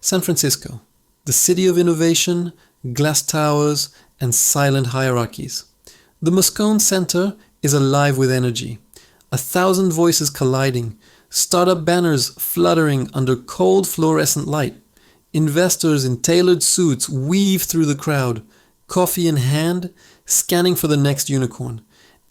San Francisco, the city of innovation, glass towers, and silent hierarchies. The Moscone Center is alive with energy. 1,000 voices colliding, startup banners fluttering under cold fluorescent light. Investors in tailored suits weave through the crowd, coffee in hand, scanning for the next unicorn.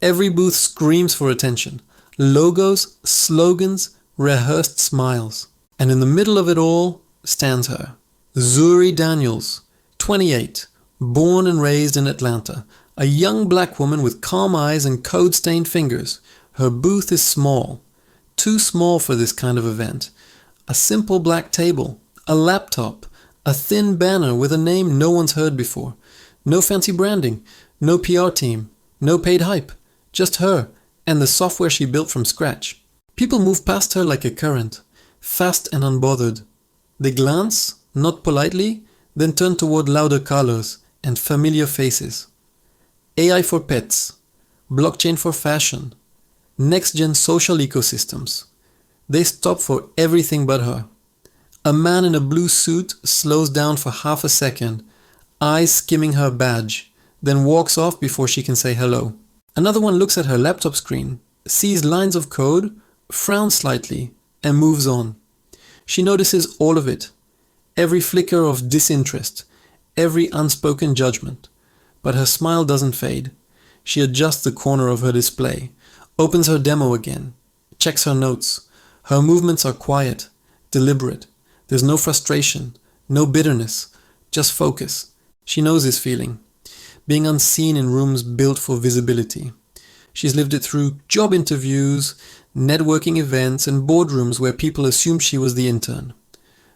Every booth screams for attention. Logos, slogans, rehearsed smiles. And in the middle of it all stands her, Zuri Daniels, 28, born and raised in Atlanta, a young black woman with calm eyes and code-stained fingers. Her booth is small, too small for this kind of event. A simple black table, a laptop, a thin banner with a name no one's heard before. No fancy branding, no PR team, no paid hype, just her and the software she built from scratch. People move past her like a current, fast and unbothered. They glance, not politely, then turn toward louder colors and familiar faces. AI for pets, blockchain for fashion, next-gen social ecosystems. They stop for everything but her. A man in a blue suit slows down for half a second, eyes skimming her badge, then walks off before she can say hello. Another one looks at her laptop screen, sees lines of code, frowns slightly, and moves on. She notices all of it, every flicker of disinterest, every unspoken judgment. But her smile doesn't fade. She adjusts the corner of her display, opens her demo again, checks her notes. Her movements are quiet, deliberate. There's no frustration, no bitterness, just focus. She knows this feeling, being unseen in rooms built for visibility. She's lived it through job interviews, networking events, and boardrooms where people assumed she was the intern.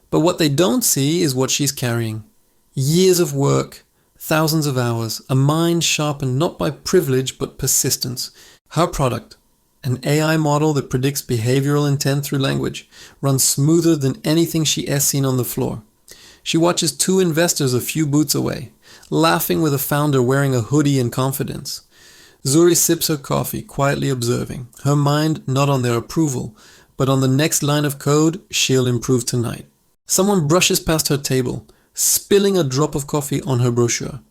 But what they don't see is what she's carrying. Years of work, thousands of hours, a mind sharpened not by privilege but persistence. Her product, an AI model that predicts behavioral intent through language, runs smoother than anything she has seen on the floor. She watches two investors a few booths away, laughing with a founder wearing a hoodie in confidence. Zuri sips her coffee, quietly observing, her mind not on their approval, but on the next line of code she'll improve tonight. Someone brushes past her table, spilling a drop of coffee on her brochure.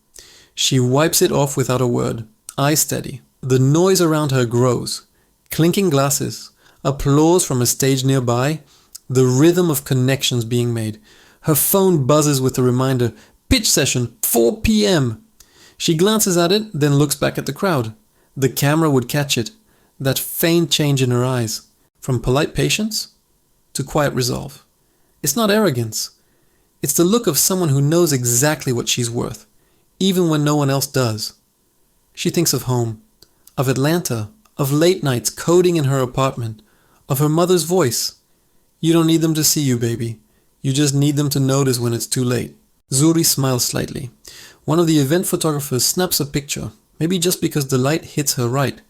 She wipes it off without a word, eyes steady. The noise around her grows. Clinking glasses, applause from a stage nearby, the rhythm of connections being made. Her phone buzzes with a reminder, pitch session, 4 p.m. She glances at it, then looks back at the crowd. The camera would catch it, that faint change in her eyes, from polite patience to quiet resolve. It's not arrogance. It's the look of someone who knows exactly what she's worth, even when no one else does. She thinks of home, of Atlanta, of late nights coding in her apartment, of her mother's voice. You don't need them to see you, baby. You just need them to notice when it's too late. Zuri smiles slightly. One of the event photographers snaps a picture, maybe just because the light hits her right.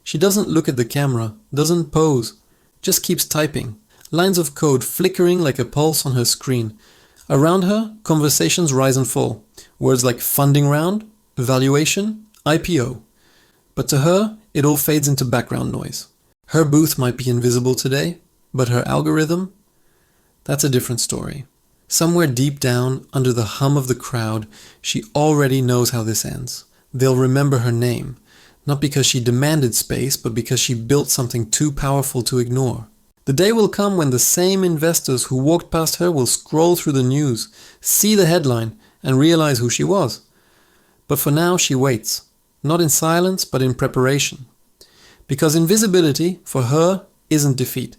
She doesn't look at the camera, doesn't pose, just keeps typing. Lines of code flickering like a pulse on her screen. Around her, conversations rise and fall. Words like funding round, valuation, IPO. But to her, it all fades into background noise. Her booth might be invisible today, but her algorithm? That's a different story. Somewhere deep down, under the hum of the crowd, she already knows how this ends. They'll remember her name, not because she demanded space, but because she built something too powerful to ignore. The day will come when the same investors who walked past her will scroll through the news, see the headline, and realize who she was. But for now, she waits. Not in silence, but in preparation. Because invisibility, for her, isn't defeat.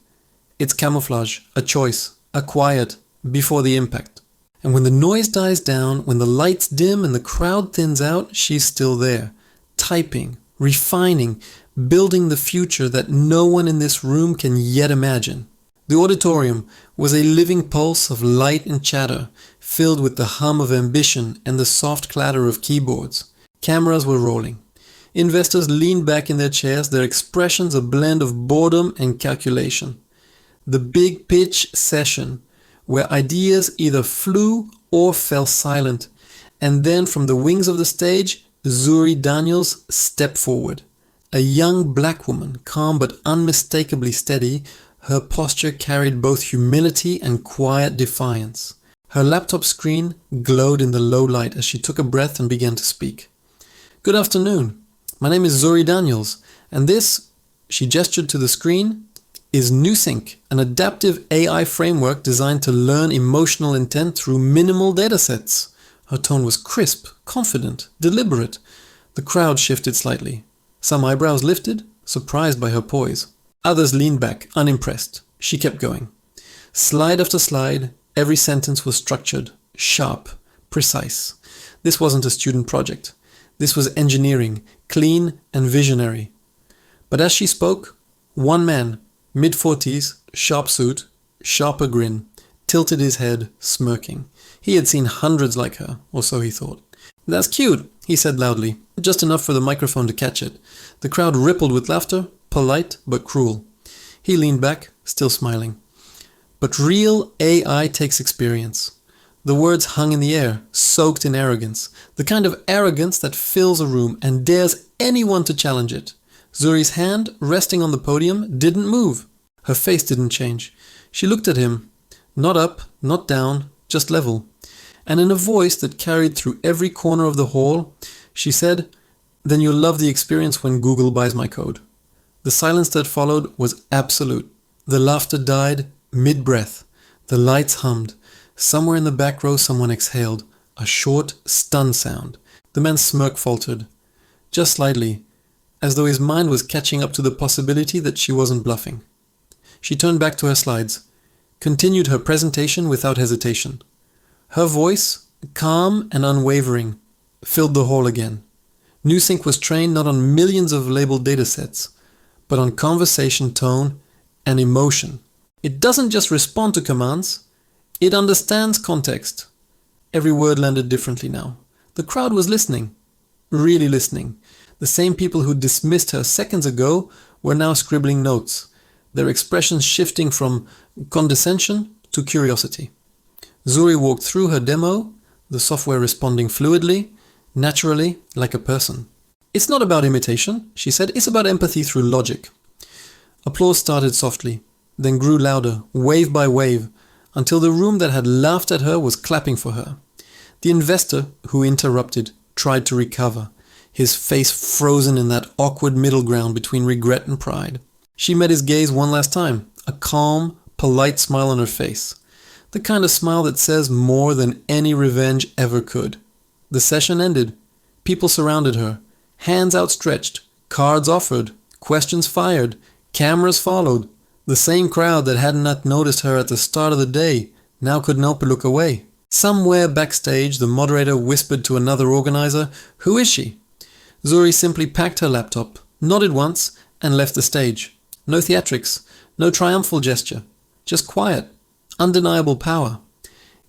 It's camouflage, a choice, a quiet, before the impact. And when the noise dies down, when the lights dim and the crowd thins out, she's still there, typing, refining, building the future that no one in this room can yet imagine. The auditorium was a living pulse of light and chatter, filled with the hum of ambition and the soft clatter of keyboards. Cameras were rolling. Investors leaned back in their chairs, their expressions a blend of boredom and calculation. The big pitch session, where ideas either flew or fell silent, and then from the wings of the stage, Zuri Daniels stepped forward. A young black woman, calm but unmistakably steady, her posture carried both humility and quiet defiance. Her laptop screen glowed in the low light as she took a breath and began to speak. "Good afternoon. My name is Zuri Daniels, and this," she gestured to the screen, "is NewSync, an adaptive AI framework designed to learn emotional intent through minimal datasets." Her tone was crisp, confident, deliberate. The crowd shifted slightly. Some eyebrows lifted, surprised by her poise. Others leaned back, unimpressed. She kept going. Slide after slide, every sentence was structured, sharp, precise. This wasn't a student project. This was engineering, clean and visionary. But as she spoke, one man, mid-40s, sharp suit, sharper grin, tilted his head, smirking. He had seen hundreds like her, or so he thought. "That's cute," he said loudly, just enough for the microphone to catch it. The crowd rippled with laughter, polite but cruel. He leaned back, still smiling. "But real AI takes experience." The words hung in the air, soaked in arrogance, the kind of arrogance that fills a room and dares anyone to challenge it. Zuri's hand, resting on the podium, didn't move. Her face didn't change. She looked at him, not up, not down, just level. And in a voice that carried through every corner of the hall, she said, "Then you'll love the experience when Google buys my code." The silence that followed was absolute. The laughter died mid-breath. The lights hummed. Somewhere in the back row someone exhaled, a short, stunned sound. The man's smirk faltered, just slightly, as though his mind was catching up to the possibility that she wasn't bluffing. She turned back to her slides, continued her presentation without hesitation. Her voice, calm and unwavering, filled the hall again. NewSync was trained not on millions of labeled datasets, but on conversation tone and emotion. It doesn't just respond to commands, it understands context. Every word landed differently now. The crowd was listening, really listening. The same people who dismissed her seconds ago were now scribbling notes, their expressions shifting from condescension to curiosity. Zuri walked through her demo, the software responding fluidly, naturally, like a person. "It's not about imitation," she said, "it's about empathy through logic." Applause started softly, then grew louder, wave by wave, until the room that had laughed at her was clapping for her. The investor, who interrupted, tried to recover, his face frozen in that awkward middle ground between regret and pride. She met his gaze one last time, a calm, polite smile on her face. The kind of smile that says more than any revenge ever could. The session ended. People surrounded her, hands outstretched, cards offered, questions fired, cameras followed. The same crowd that had not noticed her at the start of the day now couldn't help but look away. Somewhere backstage, the moderator whispered to another organizer, "Who is she?" Zuri simply packed her laptop, nodded once, and left the stage. No theatrics, no triumphal gesture, just quiet, undeniable power.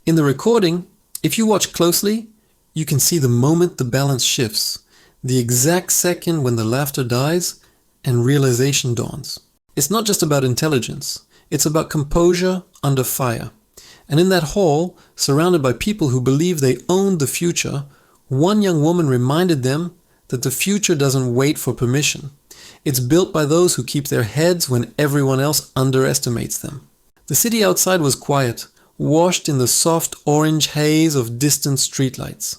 In the recording, if you watch closely, you can see the moment the balance shifts, the exact second when the laughter dies and realization dawns. It's not just about intelligence, it's about composure under fire. And in that hall, surrounded by people who believe they owned the future, one young woman reminded them that the future doesn't wait for permission. It's built by those who keep their heads when everyone else underestimates them. The city outside was quiet, washed in the soft orange haze of distant streetlights.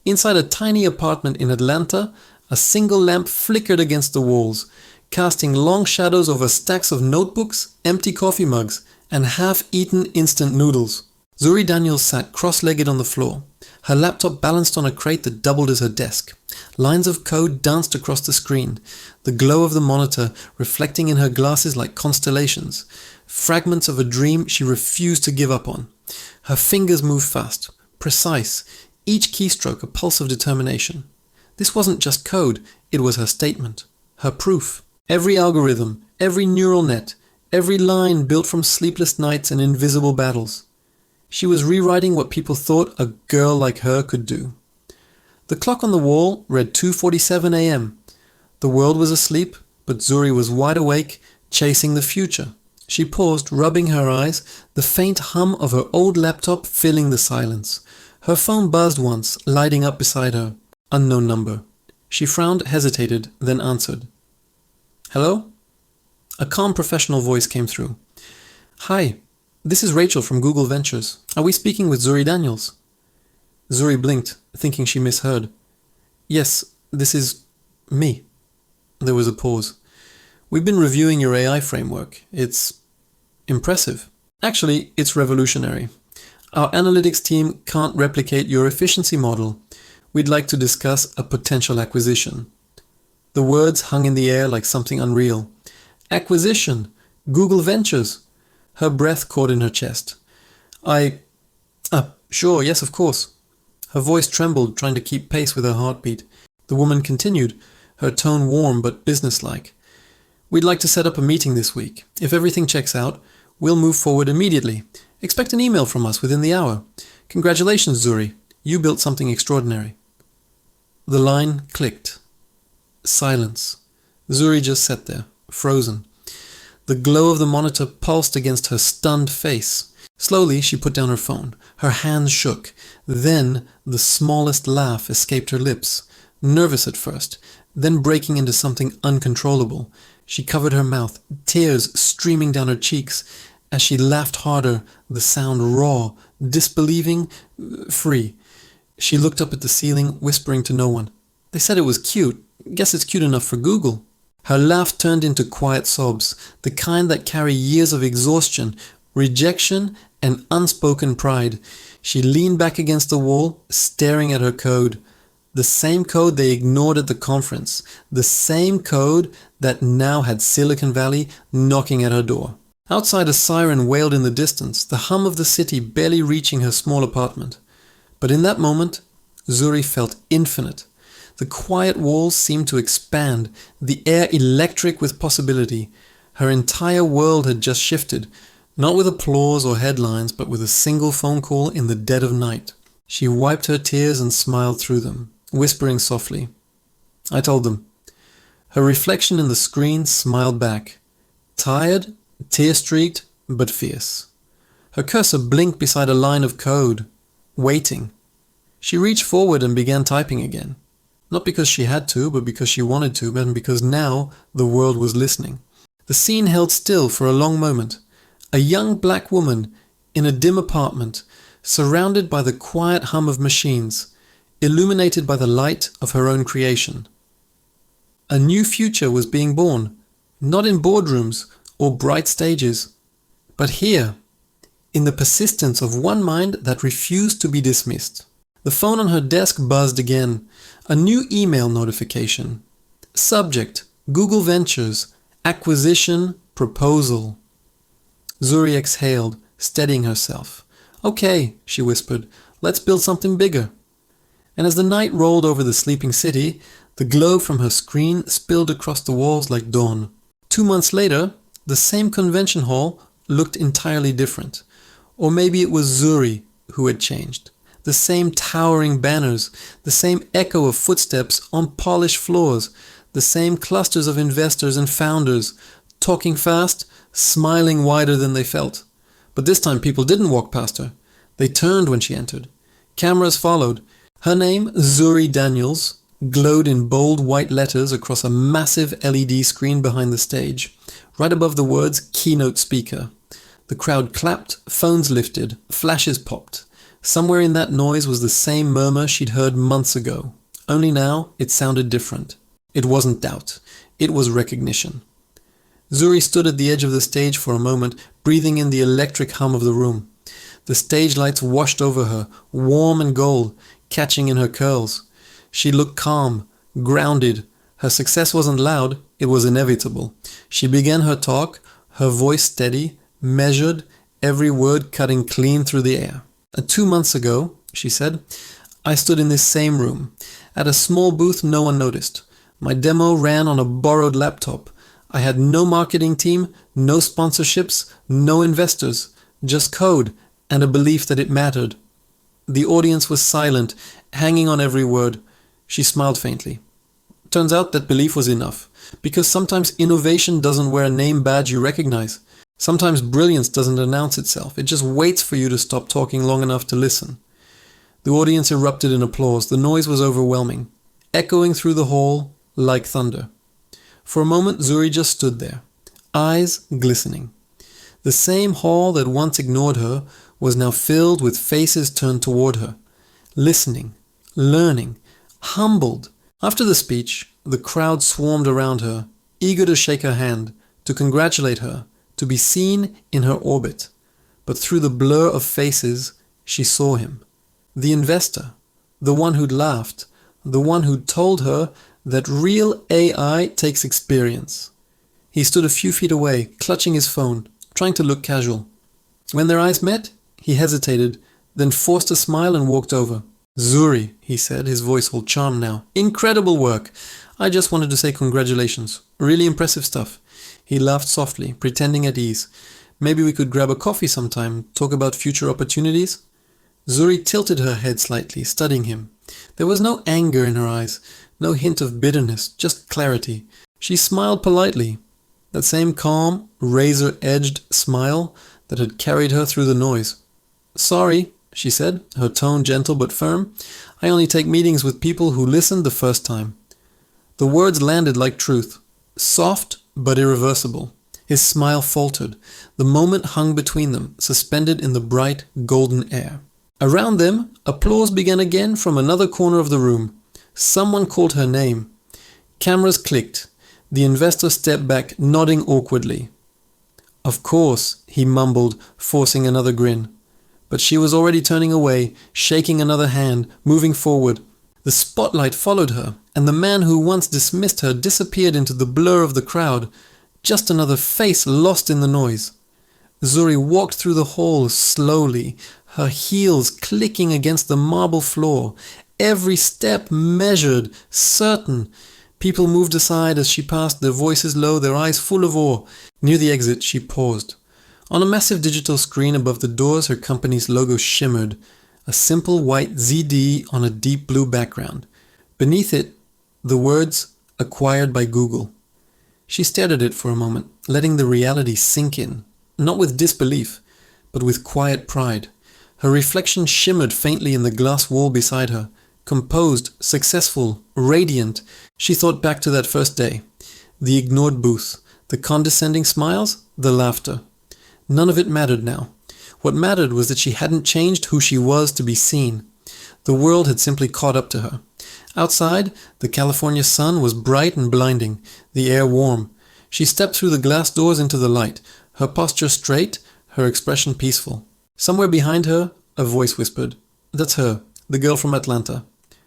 Inside a tiny apartment in Atlanta, a single lamp flickered against the walls, casting long shadows over stacks of notebooks, empty coffee mugs, and half-eaten instant noodles. Zuri Daniels sat cross-legged on the floor, her laptop balanced on a crate that doubled as her desk. Lines of code danced across the screen, the glow of the monitor reflecting in her glasses like constellations, fragments of a dream she refused to give up on. Her fingers moved fast, precise, each keystroke a pulse of determination. This wasn't just code, it was her statement, her proof. Every algorithm, every neural net, every line built from sleepless nights and invisible battles. She was rewriting what people thought a girl like her could do. The clock on the wall read 2:47 a.m. The world was asleep, but Zuri was wide awake, chasing the future. She paused, rubbing her eyes, the faint hum of her old laptop filling the silence. Her phone buzzed once, lighting up beside her. Unknown number. She frowned, hesitated, then answered. "Hello?" A calm professional voice came through. "Hi, This is Rachel from Google Ventures. Are we speaking with Zuri Daniels? Zuri blinked, thinking she misheard. Yes, this is me. There was a pause. We've been reviewing your AI framework. It's impressive. Actually, it's revolutionary. Our analytics team can't replicate your efficiency model. We'd like to discuss a potential acquisition. The words hung in the air like something unreal. Acquisition! Google Ventures! Her breath caught in her chest. Sure, yes, of course. Her voice trembled, trying to keep pace with her heartbeat. The woman continued, her tone warm but businesslike. We'd like to set up a meeting this week. If everything checks out, we'll move forward immediately. Expect an email from us within the hour. Congratulations, Zuri. You built something extraordinary. The line clicked. Silence. Zuri just sat there, frozen. The glow of the monitor pulsed against her stunned face. Slowly, she put down her phone. Her hands shook. Then, the smallest laugh escaped her lips. Nervous at first, then breaking into something uncontrollable. She covered her mouth, tears streaming down her cheeks. As she laughed harder, the sound raw, disbelieving, free. She looked up at the ceiling, whispering to no one. They said it was cute. Guess it's cute enough for Google. Her laugh turned into quiet sobs, the kind that carry years of exhaustion, rejection, and unspoken pride. She leaned back against the wall, staring at her code. The same code they ignored at the conference. The same code that now had Silicon Valley knocking at her door. Outside, a siren wailed in the distance, the hum of the city barely reaching her small apartment. But in that moment, Zuri felt infinite. The quiet walls seemed to expand, the air electric with possibility. Her entire world had just shifted, not with applause or headlines, but with a single phone call in the dead of night. She wiped her tears and smiled through them, whispering softly. I told them. Her reflection in the screen smiled back. Tired, tear-streaked, but fierce. Her cursor blinked beside a line of code, waiting. She reached forward and began typing again. Not because she had to, but because she wanted to, and because now the world was listening. The scene held still for a long moment. A young black woman in a dim apartment, surrounded by the quiet hum of machines, illuminated by the light of her own creation. A new future was being born, not in boardrooms or bright stages, but here, in the persistence of one mind that refused to be dismissed. The phone on her desk buzzed again. A new email notification. Subject, Google Ventures, acquisition, proposal. Zuri exhaled, steadying herself. Okay, she whispered, let's build something bigger. And as the night rolled over the sleeping city, the glow from her screen spilled across the walls like dawn. 2 months later, the same convention hall looked entirely different. Or maybe it was Zuri who had changed. The same towering banners, the same echo of footsteps on polished floors, the same clusters of investors and founders, talking fast, smiling wider than they felt. But this time people didn't walk past her. They turned when she entered. Cameras followed. Her name, Zuri Daniels, glowed in bold white letters across a massive LED screen behind the stage, right above the words keynote speaker. The crowd clapped, phones lifted, flashes popped. Somewhere in that noise was the same murmur she'd heard months ago. Only now it sounded different. It wasn't doubt. It was recognition. Zuri stood at the edge of the stage for a moment, breathing in the electric hum of the room. The stage lights washed over her, warm and gold, catching in her curls. She looked calm, grounded. Her success wasn't loud, it was inevitable. She began her talk, her voice steady, measured, every word cutting clean through the air. 2 months ago, she said, I stood in this same room. At a small booth no one noticed. My demo ran on a borrowed laptop. I had no marketing team, no sponsorships, no investors, just code and a belief that it mattered. The audience was silent, hanging on every word. She smiled faintly. Turns out that belief was enough, because sometimes innovation doesn't wear a name badge you recognize. Sometimes brilliance doesn't announce itself. It just waits for you to stop talking long enough to listen. The audience erupted in applause. The noise was overwhelming, echoing through the hall like thunder. For a moment, Zuri just stood there, eyes glistening. The same hall that once ignored her was now filled with faces turned toward her, listening, learning, humbled. After the speech, the crowd swarmed around her, eager to shake her hand, to congratulate her, to be seen in her orbit. But through the blur of faces, she saw him. The investor, the one who'd laughed, the one who'd told her that real AI takes experience. He stood a few feet away, clutching his phone, trying to look casual. When their eyes met, he hesitated, then forced a smile and walked over. "Zuri," he said, his voice all charmed now. "Incredible work. I just wanted to say congratulations. Really impressive stuff." He laughed softly, pretending at ease. "Maybe we could grab a coffee sometime, talk about future opportunities?" Zuri tilted her head slightly, studying him. There was no anger in her eyes, no hint of bitterness, just clarity. She smiled politely, that same calm, razor-edged smile that had carried her through the noise. "Sorry," she said, her tone gentle but firm. "I only take meetings with people who listened the first time." The words landed like truth, soft but irreversible. His smile faltered. The moment hung between them, suspended in the bright, golden air. Around them, applause began again from another corner of the room. Someone called her name. Cameras clicked. The investor stepped back, nodding awkwardly. "Of course," he mumbled, forcing another grin. But she was already turning away, shaking another hand, moving forward. The spotlight followed her, and the man who once dismissed her disappeared into the blur of the crowd. Just another face lost in the noise. Zuri walked through the hall slowly, her heels clicking against the marble floor, every step measured, certain. People moved aside as she passed, their voices low, their eyes full of awe. Near the exit, she paused. On a massive digital screen above the doors, her company's logo shimmered, a simple white ZD on a deep blue background. Beneath it, the words, "Acquired by Google." She stared at it for a moment, letting the reality sink in, not with disbelief, but with quiet pride. Her reflection shimmered faintly in the glass wall beside her. Composed, successful, radiant, she thought back to that first day. The ignored booth, the condescending smiles, the laughter. None of it mattered now. What mattered was that she hadn't changed who she was to be seen. The world had simply caught up to her. Outside, the California sun was bright and blinding, the air warm. She stepped through the glass doors into the light, her posture straight, her expression peaceful. Somewhere behind her, a voice whispered, "That's her, the girl from Atlanta."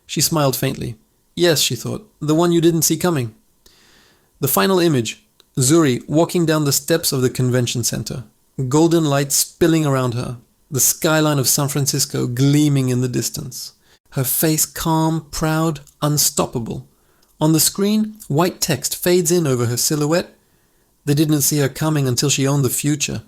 She smiled faintly. "Yes," she thought, "the one you didn't see coming." The final image, Zuri walking down the steps of the convention center, golden light spilling around her, the skyline of San Francisco gleaming in the distance. Her face calm, proud, unstoppable. On the screen, white text fades in over her silhouette. They didn't see her coming until she owned the future.